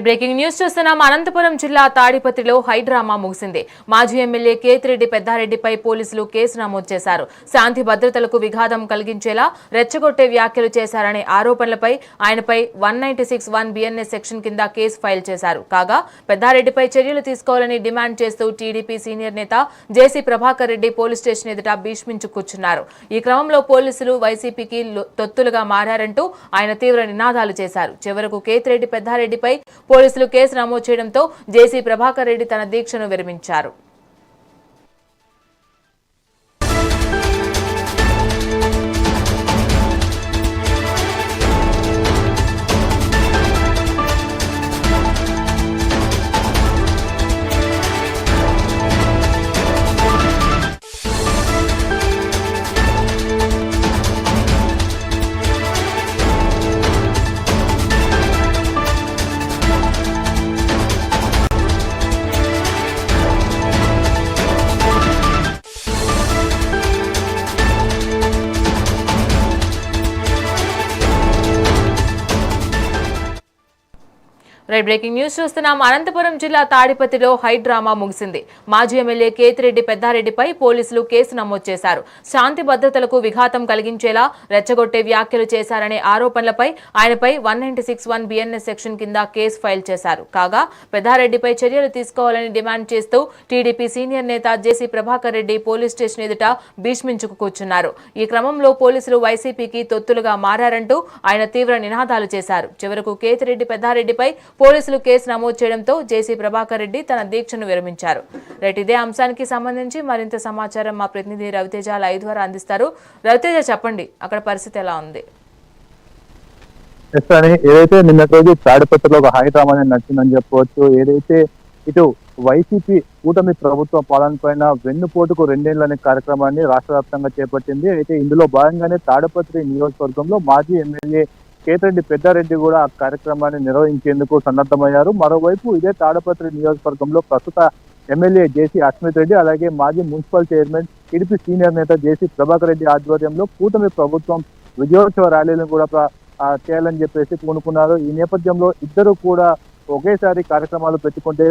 Breaking news చూస్తున్నాం. అనంతపురం జిల్లా తాడిపత్రిలో హైడ్రామా ముగిసింది. మాజీ ఎమ్మెల్యే కేతిరెడ్డి పెద్దారెడ్డిపై పోలీసులు కేసు నమోదు చేశారు. శాంతి భద్రతలకు విఘాతం కలిగించేలా రెచ్చగొట్టే వ్యాఖ్యలు చేశారనే ఆరోపణలపై ఆయనపై 196(1) BNS సెక్షన్ కింద కేసు ఫైల్ చేశారు. కాగా పెద్దారెడ్డిపై చర్యలు తీసుకోవాలని డిమాండ్ చేస్తూ టీడీపీ సీనియర్ నేత జేసీ ప్రభాకర్ రెడ్డి పోలీస్ స్టేషన్ ఎదుట భీష్మించు కూర్చున్నారు. ఈ క్రమంలో పోలీసులు వైసీపీకి తొత్తులుగా మారారంటూ ఆయన తీవ్ర నినాదాలు చేశారు. చివరకు కేతిరెడ్డి పెద్దారెడ్డిపై పోలీసులు కేసు నమోదు చేయడంతో జేసీ ప్రభాకర్ రెడ్డి తన దీక్షను విరమించారు. బ్రేకింగ్ న్యూస్ చూస్తున్నాం. అనంతపురం జిల్లా తాడిపత్రిలో హైడ్రామా ముగిసింది. మాజీ ఎమ్మెల్యే కేతిరెడ్డి పెద్దారెడ్డిపై పోలీసులు కేసు నమోదు చేశారు. శాంతి భద్రతలకు విఘాతం కలిగించేలా రెచ్చగొట్టే వ్యాఖ్యలు చేశారనే ఆరోపణలపై ఆయనపై 196(1) BNS సెక్షన్ కింద కేసు ఫైల్ చేశారు. కాగా పెద్దారెడ్డిపై చర్యలు తీసుకోవాలని డిమాండ్ చేస్తూ టీడీపీ సీనియర్ నేత జేసీ ప్రభాకర్ రెడ్డి పోలీస్ స్టేషన్ ఎదుట భీష్మించుకు కూర్చున్నారు. ఈ క్రమంలో పోలీసులు వైసీపీకి తొత్తులుగా మారారంటూ ఆయన తీవ్ర నినాదాలు చేశారు. చివరకు కేతిరెడ్డి పెద్దారెడ్డిపై పోలీసులు కేసు నమోదు చేయడంతో జేసీ ప్రభాకర్ రెడ్డి తన దీక్షను విరమించారు. ఇదే అంశానికి సంబంధించి మరింత సమాచారం మా ప్రతినిధి రవితేజ లైవ్ ద్వారా అందిస్తారు. రవితేజ, చెప్పండి, అక్కడ పరిస్థితి ఎలా ఉంది? ఏదైతే నిన్నటి రోజు తాడిపత్రిలో ఒక హైడ్రామా నచ్చిందని చెప్పవచ్చు. ఏదైతే ఇటు వైసీపీ కూటమి ప్రభుత్వ పాలన పైన వెన్నుపోటుకు 2 ఏళ్ల అనే కార్యక్రమాన్ని రాష్ట్ర వ్యాప్తంగా చేపట్టింది. అయితే ఇందులో భాగంగానే తాడిపత్రి నియోజకవర్గంలో మాజీ ఎమ్మెల్యే కేతిరెడ్డి పెద్దారెడ్డి కూడా ఆ కార్యక్రమాన్ని నిర్వహించేందుకు సన్నద్ధమయ్యారు. మరోవైపు ఇదే తాడిపత్రి నియోజకవర్గంలో ప్రస్తుత ఎమ్మెల్యే జేసీ అస్మిత్ రెడ్డి, అలాగే మాజీ మున్సిపల్ చైర్మన్ టీడీపీ సీనియర్ నేత జేసీ ప్రభాకర్ రెడ్డి ఆధ్వర్యంలో కూటమి ప్రభుత్వం విజయోత్సవ ర్యాలీలను కూడా చేయాలని చెప్పేసి పూనుకున్నారు. ఈ నేపథ్యంలో ఇద్దరు కూడా ఒకేసారి కార్యక్రమాలు పెట్టుకుంటే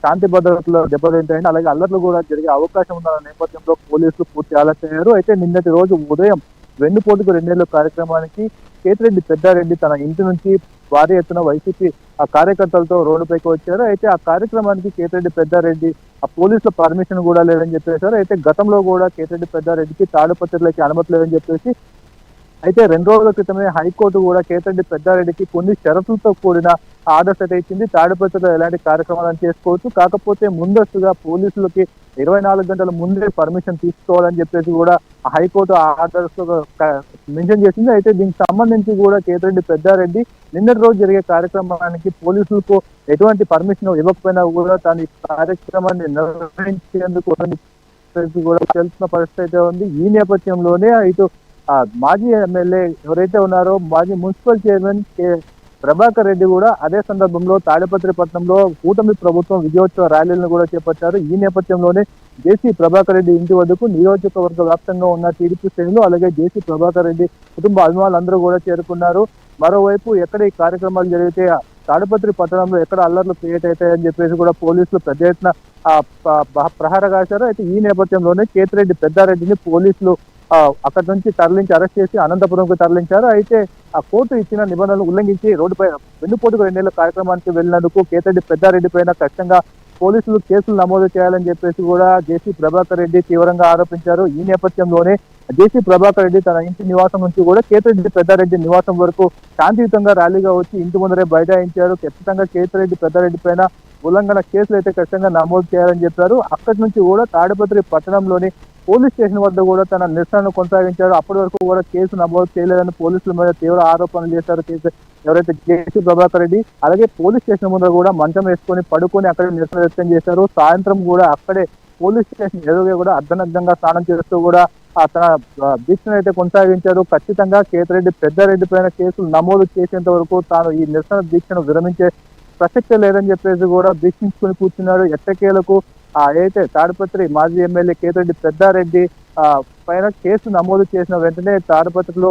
శాంతి భద్రతలు దెబ్బతింటాయని, అలాగే అల్లర్లు కూడా జరిగే అవకాశం ఉన్న నేపథ్యంలో పోలీసులు పూర్తి ఆలోచనయ్యారు. అయితే నిన్నటి రోజు ఉదయం వెన్నుపోటుకు 2 ఏళ్ల కార్యక్రమానికి కేతిరెడ్డి పెద్దారెడ్డి తన ఇంటి నుంచి భారీ ఎత్తున వైసీపీ ఆ కార్యకర్తలతో రోడ్డుపైకి వచ్చారు. అయితే ఆ కార్యక్రమానికి కేతిరెడ్డి పెద్దారెడ్డి ఆ పోలీసుల పర్మిషన్ కూడా లేదని చెప్పేశారు. అయితే గతంలో కూడా కేతిరెడ్డి పెద్దారెడ్డికి తాడిపత్రులకి అనుమతి లేదని చెప్పేసి అయితే 2 రోజుల క్రితమే హైకోర్టు కూడా కేతిరెడ్డి పెద్దారెడ్డికి కొన్ని షరతులతో కూడిన ఆర్డర్స్ అయితే ఇచ్చింది. తాడిపత్రిలో ఎలాంటి కార్యక్రమాలను చేసుకోవచ్చు, కాకపోతే ముందస్తుగా పోలీసులకి 24 గంటల ముందే పర్మిషన్ తీసుకోవాలని చెప్పేసి కూడా హైకోర్టు ఆర్డర్స్ మెన్షన్ చేసింది. అయితే దీనికి సంబంధించి కూడా కేతిరెడ్డి పెద్దారెడ్డి నిన్నటి రోజు జరిగే కార్యక్రమానికి పోలీసులకు ఎటువంటి పర్మిషన్ ఇవ్వకపోయినా కూడా తన కార్యక్రమాన్ని నిర్వహించేందుకు కూడా తెలిసిన పరిస్థితి అయితే ఉంది. ఈ నేపథ్యంలోనే ఇటు మాజీ ఎమ్మెల్యే ఎవరైతే ఉన్నారో మాజీ మున్సిపల్ చైర్మన్ ప్రభాకర్ రెడ్డి కూడా అదే సందర్భంలో తాడిపత్రి పట్టణంలో కూటమి ప్రభుత్వం విజయోత్సవ ర్యాలీలను కూడా చేపట్టారు. ఈ నేపథ్యంలోనే జేసీ ప్రభాకర్ రెడ్డి ఇంటి వద్దకు నియోజకవర్గ వ్యాప్తంగా ఉన్న టీడీపీ శ్రేణులు, అలాగే జేసీ ప్రభాకర్ రెడ్డి కుటుంబ అభిమానులందరూ కూడా చేరుకున్నారు. మరోవైపు ఎక్కడ ఈ కార్యక్రమాలు జరిగితే తాడిపత్రి పట్టణంలో ఎక్కడ అల్లర్లు క్రియేట్ అవుతాయని చెప్పేసి కూడా పోలీసులు పెద్ద ఎత్తున ప్రహార కాశారు. అయితే ఈ నేపథ్యంలోనే కేతిరెడ్డి పెద్దారెడ్డిని పోలీసులు అక్కడి నుంచి తరలించి అరెస్ట్ చేసి అనంతపురంకు తరలించారు. అయితే ఆ కోర్టు ఇచ్చిన నిబంధనలు ఉల్లంఘించి రోడ్డుపై వెన్నుపోటుకు 2 ఏళ్ల కార్యక్రమానికి వెళ్లినందుకు కేతిరెడ్డి పెద్దారెడ్డి పైన ఖచ్చితంగా పోలీసులు కేసులు నమోదు చేయాలని చెప్పేసి కూడా జేసీ ప్రభాకర్ రెడ్డి తీవ్రంగా ఆరోపించారు. ఈ నేపథ్యంలోనే జేసీ ప్రభాకర్ రెడ్డి తన ఇంటి నివాసం నుంచి కూడా కేతిరెడ్డి పెద్దారెడ్డి నివాసం వరకు శాంతియుతంగా ర్యాలీగా వచ్చి ఇంటి ముందరే బైఠాయించారు. ఖచ్చితంగా కేతిరెడ్డి పెద్దారెడ్డి పైన ఉల్లంఘన కేసులు అయితే ఖచ్చితంగా నమోదు చేయాలని చెప్పారు. అక్కడి నుంచి కూడా తాడిపత్రి పట్టణంలోని పోలీస్ స్టేషన్ వద్ద కూడా తన నిరసనను కొనసాగించారు. అప్పటి వరకు కూడా కేసు నమోదు చేయలేదని పోలీసుల మీద తీవ్ర ఆరోపణలు చేశారు ఎవరైతే జేసీ ప్రభాకర్ రెడ్డి. అలాగే పోలీస్ స్టేషన్ ముందు కూడా మంచం వేసుకొని పడుకొని అక్కడే నిరసన వ్యక్తం చేశారు. సాయంత్రం కూడా అక్కడే పోలీస్ స్టేషన్ ఎదురుగా కూడా అర్ధనగ్నంగా స్నానం చేస్తూ కూడా తన దీక్షను అయితే కొనసాగించారు. ఖచ్చితంగా కేతిరెడ్డి పెద్దారెడ్డి పైన కేసులు నమోదు చేసేంత వరకు తాను ఈ నిరసన దీక్షను విరమించే ప్రసక్తే లేదని చెప్పేసి కూడా భీష్మించుకొని కూర్చున్నాడు. ఎట్టకేలకు ఏదైతే తాడిపత్రి మాజీ ఎమ్మెల్యే కేతిరెడ్డి పెద్దారెడ్డి పైన కేసు నమోదు చేసిన వెంటనే తాడిపత్రిలో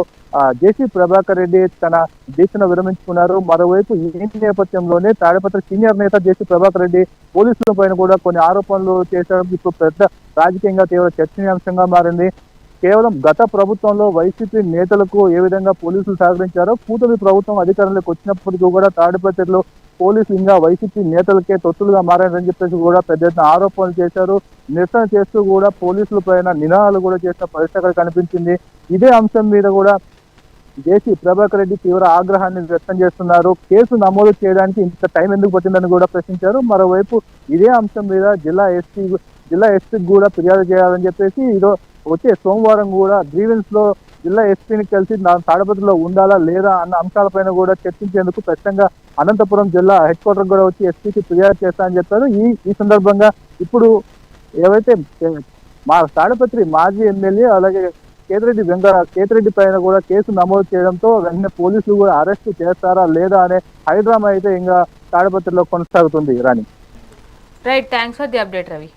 జేసీ ప్రభాకర్ రెడ్డి తన దీక్షను విరమించుకున్నారు. మరోవైపు ఈ నేపథ్యంలోనే తాడిపత్రి సీనియర్ నేత జేసీ ప్రభాకర్ రెడ్డి పోలీసుల పైన కూడా కొన్ని ఆరోపణలు చేశారు. ఇప్పుడు పెద్ద రాజకీయంగా తీవ్ర చర్చనీయాంశంగా మారింది. కేవలం గత ప్రభుత్వంలో వైసీపీ నేతలకు ఏ విధంగా పోలీసులు సహకరించారో కూటమి ప్రభుత్వం అధికారంలోకి వచ్చినప్పటికీ కూడా తాడిపత్రిలో పోలీసులు ఇంకా వైసీపీ నేతలకే తొత్తులుగా మారారని చెప్పేసి కూడా పెద్ద ఎత్తున ఆరోపణలు చేశారు. నిరసన చేస్తూ కూడా పోలీసుల పైన నినాదాలు కూడా చేసిన పరిస్థితి కనిపించింది. ఇదే అంశం మీద కూడా జేసీ ప్రభాకర్ రెడ్డి తీవ్ర ఆగ్రహాన్ని వ్యక్తం చేస్తున్నారు. కేసు నమోదు చేయడానికి ఇంత టైం ఎందుకు పట్టిందని కూడా ప్రశ్నించారు. మరోవైపు ఇదే అంశం మీద జిల్లా ఎస్పీకి కూడా ఫిర్యాదు చేయాలని చెప్పేసి వచ్చే సోమవారం కూడా గ్రీవెన్స్ లో జిల్లా ఎస్పీని కలిసి తాడిపత్రిలో ఉండాలా లేదా అన్న అంశాలపైన కూడా చర్చించేందుకు ఖచ్చితంగా అనంతపురం జిల్లా హెడ్ క్వార్టర్ కూడా వచ్చి ఎస్పీకి ఫిర్యాదు చేస్తానని చెప్పారు. ఈ సందర్భంగా ఇప్పుడు ఏవైతే మా తాడిపత్రి మాజీ ఎమ్మెల్యే అలాగే కేతిరెడ్డి పైన కూడా కేసు నమోదు చేయడంతో వెంటనే పోలీసులు కూడా అరెస్ట్ చేస్తారా లేదా అనే హైడ్రామా అయితే ఇంకా తాడిపత్రిలో కొనసాగుతుంది. Rani right, thanks for the update Ravi.